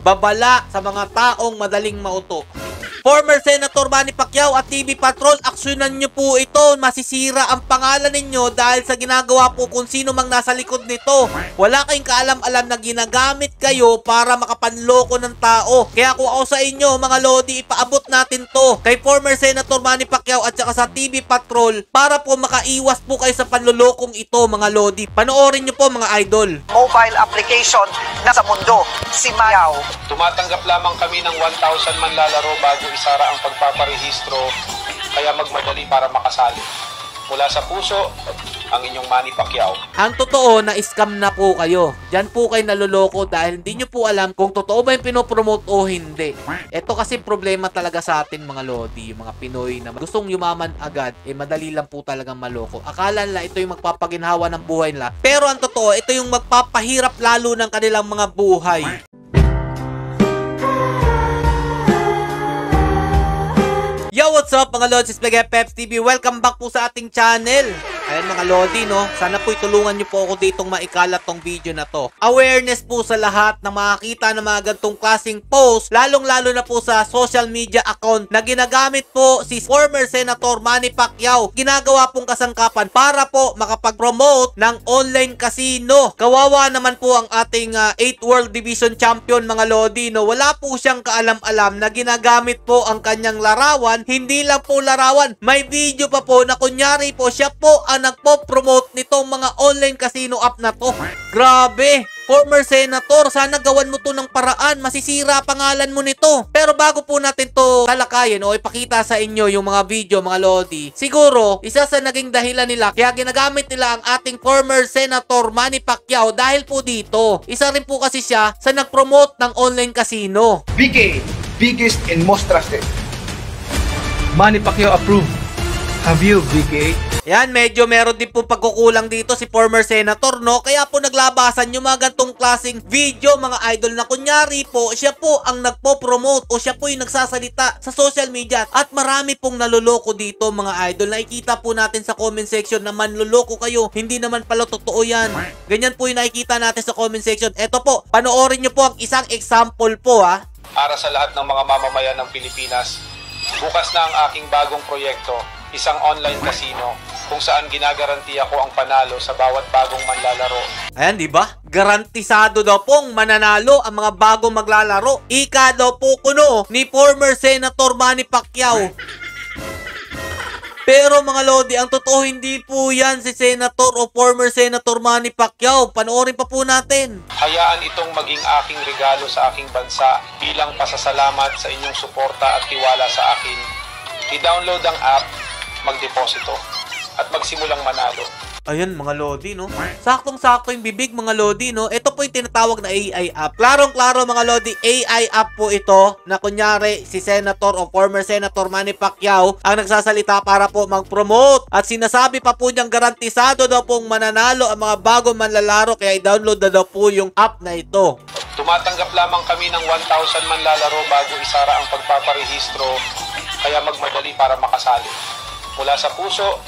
babala sa mga taong madaling mauto. Former Senator Manny Pacquiao at TV Patrol, aksyonan nyo po ito. Masisira ang pangalan ninyo dahil sa ginagawa po kung sino mang nasa likod nito. Wala kayong kaalam-alam na ginagamit kayo para makapanloko ng tao. Kaya kung ako sa inyo, mga Lodi, ipaabot natin to kay former Senator Manny Pacquiao at saka sa TV Patrol para po makaiwas po kayo sa panlulokong ito, mga Lodi. Panoorin nyo po, mga idol. Mobile application na sa mundo, si Mayaw. Tumatanggap lamang kami ng 1,000 manlalaro bago isara ang pagpaparehistro, kaya magmadali para makasali. Mula sa puso, ang inyong Manny Pacquiao. Ang totoo na scam na po kayo. Diyan po kayo naluloko dahil hindi nyo po alam kung totoo ba yung pinopromote o hindi. Ito kasi problema talaga sa atin, mga Lodi, yung mga Pinoy na gustong yumaman agad, madali lang po talagang maloko. Akala nila ito yung magpapaginhawa ng buhay nila. Pero ang totoo, ito yung magpapahirap lalo ng kanilang mga buhay. Yo, what's up mga Lodi, Spaghetti Peps TV. Welcome back po sa ating channel. Ayan mga Lodi, no? Sana po itulungan nyo po ako ditong maikalat tong video na to. Awareness po sa lahat na makakita ng mga gantong klaseng post, lalong-lalo na po sa social media account na ginagamit po si former Senator Manny Pacquiao. Ginagawa pong kasangkapan para po makapag-promote ng online casino. Kawawa naman po ang ating 8th World Division Champion, mga Lodi, no? Wala po siyang kaalam-alam na ginagamit po ang kanyang larawan. Hindi lang po larawan, may video pa po na kunyari po siya po ang nagpo-promote nitong mga online casino app na to. Grabe! Former Senator, sana gawan mo to ng paraan, masisira pangalan mo nito. Pero bago po natin to talakayin o ipakita sa inyo yung mga video, mga Lodi, siguro isa sa naging dahilan nila kaya ginagamit nila ang ating former Senator Manny Pacquiao dahil po dito. Isa rin po kasi siya sa nag-promote ng online casino. BK, biggest and most trusted. Manny Pacquiao approved. Have you, BK? Yan, medyo meron din po pagkukulang dito si former Senator, no? Kaya po naglabasan yung mga gantong klaseng video, mga idol, na kunyari po, siya po ang nagpo-promote o siya po yung nagsasalita sa social media. At marami pong naluloko dito, mga idol. Nakikita po natin sa comment section na manluloko kayo. Hindi naman pala totoo yan. Ganyan po yung nakikita natin sa comment section. Eto po, panoorin nyo po ang isang example po, ha? Para sa lahat ng mga mamamayan ng Pilipinas, bukas na ang aking bagong proyekto, isang online casino kung saan ginagarantiya ko ang panalo sa bawat bagong manlalaro. Ayan, di ba? Garantisado daw pong mananalo ang mga bagong maglalaro. Ika daw po kuno ni former Senator Manny Pacquiao. Pero mga Lodi, ang totoo hindi po yan si Senator o former Senator Manny Pacquiao. Panoorin pa po natin. Hayaan itong maging aking regalo sa aking bansa bilang pasasalamat sa inyong suporta at tiwala sa akin. I-download ang app, magdeposito, at magsimulang manalo. Ayan mga Lodi, no? Saktong-sakto yung bibig, mga Lodi, no? Ito po yung tinatawag na AI app. Klarong-klaro, mga Lodi, AI app po ito na kunyari si Senator o former Senator Manny Pacquiao ang nagsasalita para po mag-promote. At sinasabi pa po niyang garantisado daw pong mananalo ang mga bagong manlalaro, kaya i-download na daw po yung app na ito. Tumatanggap lamang kami ng 1,000 manlalaro bago isara ang pagpaparehistro, kaya magmadali para makasali. Mula sa puso,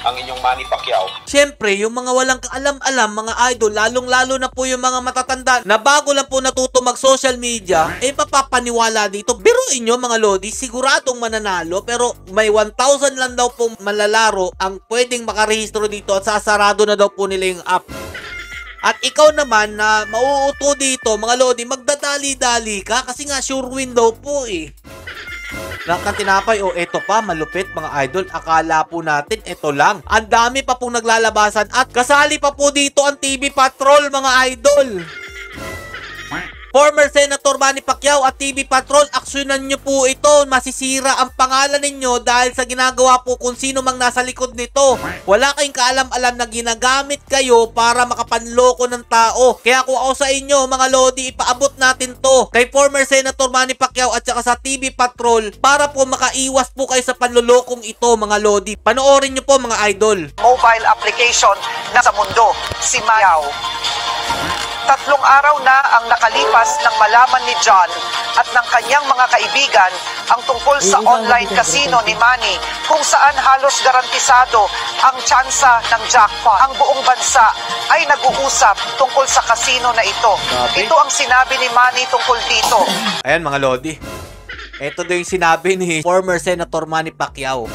ang inyong Manny Pacquiao. Siyempre, yung mga walang kaalam-alam, mga idol, lalong-lalo na po yung mga matatanda na bago lang po natuto mag-social media, papapaniwala dito. Biruin nyo, mga Lodi, siguradong mananalo, pero may 1,000 lang daw po manlalaro ang pwedeng makarehistro dito at sasarado na daw po nila yung app. At ikaw naman na mauuto dito, mga Lodi, magdadali-dali ka kasi nga sure win daw po eh. Nakang tinapay, o eto pa, malupit mga idol. Akala po natin eto lang. Ang dami pa pong naglalabasan at kasali pa po dito ang TV Patrol, mga idol. Former Senator Manny Pacquiao at TV Patrol, aksyonan nyo po ito. Masisira ang pangalan ninyo dahil sa ginagawa po kung sino mang nasa likod nito. Wala kayong kaalam-alam na ginagamit kayo para makapanloko ng tao. Kaya kung ako sa inyo, mga Lodi, ipaabot natin to kay former Senator Manny Pacquiao at saka sa TV Patrol para po makaiwas po kayo sa panlulokong ito, mga Lodi. Panoorin nyo po, mga idol. Mobile application na sa mundo, si Mayaw. 3 araw na ang nakalipas nang malaman ni John at ng kanyang mga kaibigan ang tungkol sa online casino ni Manny kung saan halos garantisado ang tsansa ng jackpot. Ang buong bansa ay nag-uusap tungkol sa casino na ito. Ito ang sinabi ni Manny tungkol dito. Ayan mga Lodi. Ito daw yung sinabi ni former Senator Manny Pacquiao.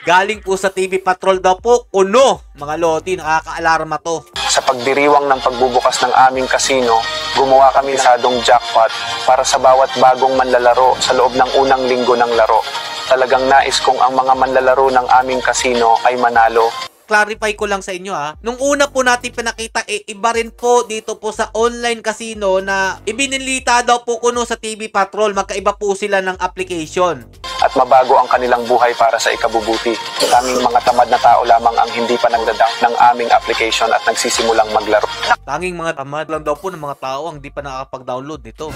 Galing po sa TV Patrol daw po, kuno, mga Lodi, nakaka-alarma to. Sa pagdiriwang ng pagbubukas ng aming kasino, gumawa kami ng sadong jackpot para sa bawat bagong manlalaro sa loob ng unang linggo ng laro. Talagang nais kong ang mga manlalaro ng aming kasino ay manalo. Clarify ko lang sa inyo ha. Nung una po natin pinakita, iba rin po dito po sa online casino na ibinilita daw po kuno sa TV Patrol. Magkaiba po sila ng application. At mabago ang kanilang buhay para sa ikabubuti. Kaming mga tamad na tao lamang ang hindi pa nagdadown ng aming application at nagsisimulang maglaro. Tanging mga tamad lang daw po ng mga tao ang hindi pa nakakapag-download nito.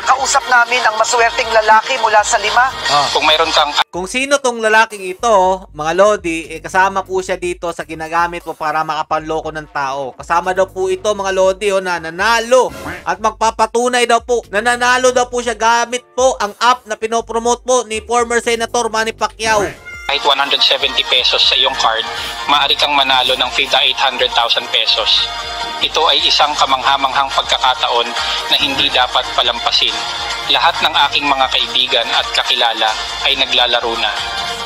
Kausap namin ang maswerteng lalaki mula sa 5. Kung mayroon kang Kung sino tong lalaking ito, mga Lodi, kasama po siya dito sa ginagamit po para makapanloko ng tao. Kasama daw po ito, mga Lodi, na nanalo. At magpapatunay daw po, nananalo daw po siya gamit po ang app na pinopromote po ni former Senator Manny Pacquiao. Kahit 170 pesos sa iyong card, maaari kang manalo ng FIDA 800,000 pesos. Ito ay isang kamanghamanghang pagkakataon na hindi dapat palampasin. Lahat ng aking mga kaibigan at kakilala ay naglalaro na.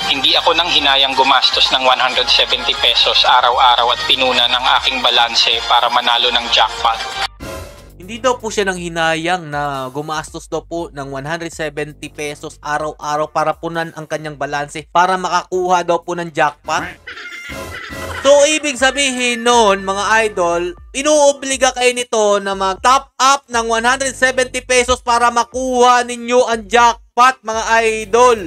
Hindi ako nang hinayang gumastos ng 170 pesos araw-araw at pinuna ng aking balanse para manalo ng jackpot. Hindi daw po siya nang hinayang na gumastos daw po ng 170 pesos araw-araw para punan ang kanyang balanse para makakuha daw po ng jackpot. So, ibig sabihin nun, mga idol, inuobliga kayo nito na mag-top up ng 170 pesos para makuha ninyo ang jackpot, mga idol.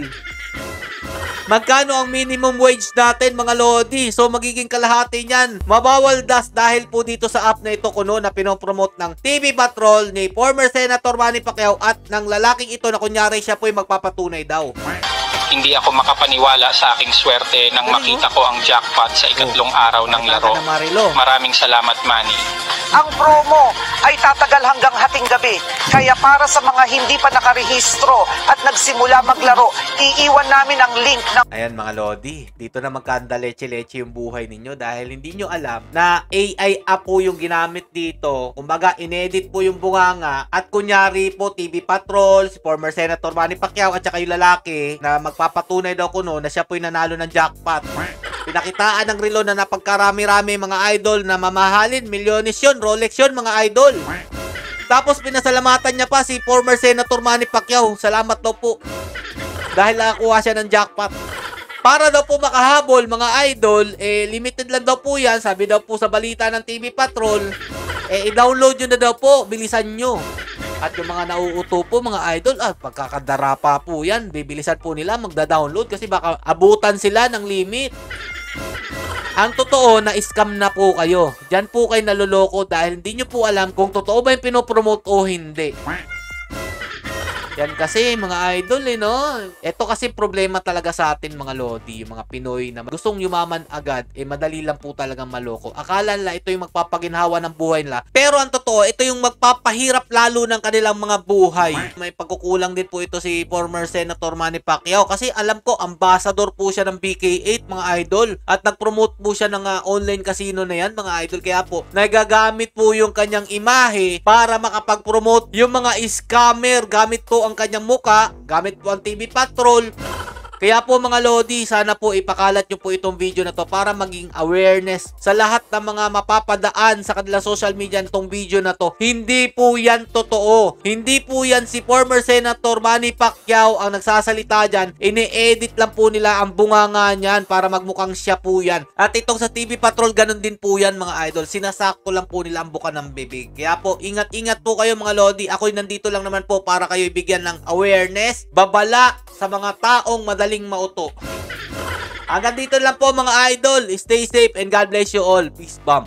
Magkano ang minimum wage natin, mga Lodi? So, magiging kalahati niyan. Mabawal das dahil po dito sa app na ito kuno na pinopromote ng TV Patrol ni former Senator Manny Pacquiao at ng lalaking ito na kunyari siya po ay magpapatunay daw. Hindi ako makapaniwala sa aking swerte nang makita ko ang jackpot sa ikatlong araw ng laro. Maraming salamat, Manny. Ang promo ay tatagal hanggang hating gabi. Kaya para sa mga hindi pa nakarehistro at nagsimula maglaro, iiwan namin ang link ng... Ayan mga Lodi, dito na magkanda leche-leche yung buhay ninyo dahil hindi nyo alam na AI app po yung ginamit dito. Kumbaga, inedit po yung bunganga at kunyari po TV Patrol, si former Senator Manny Pacquiao at saka yung lalaki na magpapatunay daw kuno na siya po'y nanalo ng jackpot. Pinakitaan ng relo na napagkarami-rami mga idol na mamahalin, milyones yun, Rolex yun mga idol. Tapos pinasalamatan niya pa si former Senator Manny Pacquiao. Salamat daw po dahil nakakuha siya ng jackpot. Para daw po makahabol mga idol, limited lang daw po yan. Sabi daw po sa balita ng TV Patrol, i-download nyo na daw po, bilisan nyo. At yung mga nauuto po mga idol, pagkakadara pa po yan, bibilisan po nila magda-download kasi baka abutan sila ng limit. Ang totoo na scam na po kayo. Diyan po kayo naloloko dahil hindi nyo po alam kung totoo ba yung pinopromote o hindi. Yan kasi mga idol no. Ito kasi problema talaga sa atin mga Lodi, yung mga Pinoy na gustong yumaman agad, madali lang po talagang maloko. Akala nila ito yung magpapaginhawa ng buhay nila. Pero ang totoo, ito yung magpapahirap lalo ng kanilang mga buhay. May pagkukulang din po ito si former Senator Manny Pacquiao kasi alam ko, ambassador po siya ng BK8 mga idol. At nag-promote po siya ng online casino na yan mga idol. Kaya po, nagagamit po yung kanyang imahe para makapag-promote yung mga scammer. Gamit po ang kanyang muka, gamit po ang TV Patrol. Kaya po mga Lodi, sana po ipakalat nyo po itong video na to para maging awareness sa lahat ng mga mapapadaan sa kanilang social media nitong video na to. Hindi po yan totoo. Hindi po yan si former Senator Manny Pacquiao ang nagsasalita dyan. Ini-edit lang po nila ang bunganga niyan para magmukhang siya po yan. At itong sa TV Patrol, ganun din po yan mga idol. Sinasakto lang po nila ang buka ng bibig. Kaya po, ingat-ingat po kayo mga Lodi. Ako'y nandito lang naman po para kayo ibigyan ng awareness, babala sa mga taong madaling mauto. Hanggang dito lang po mga idol. Stay safe and God bless you all. Peace bomb.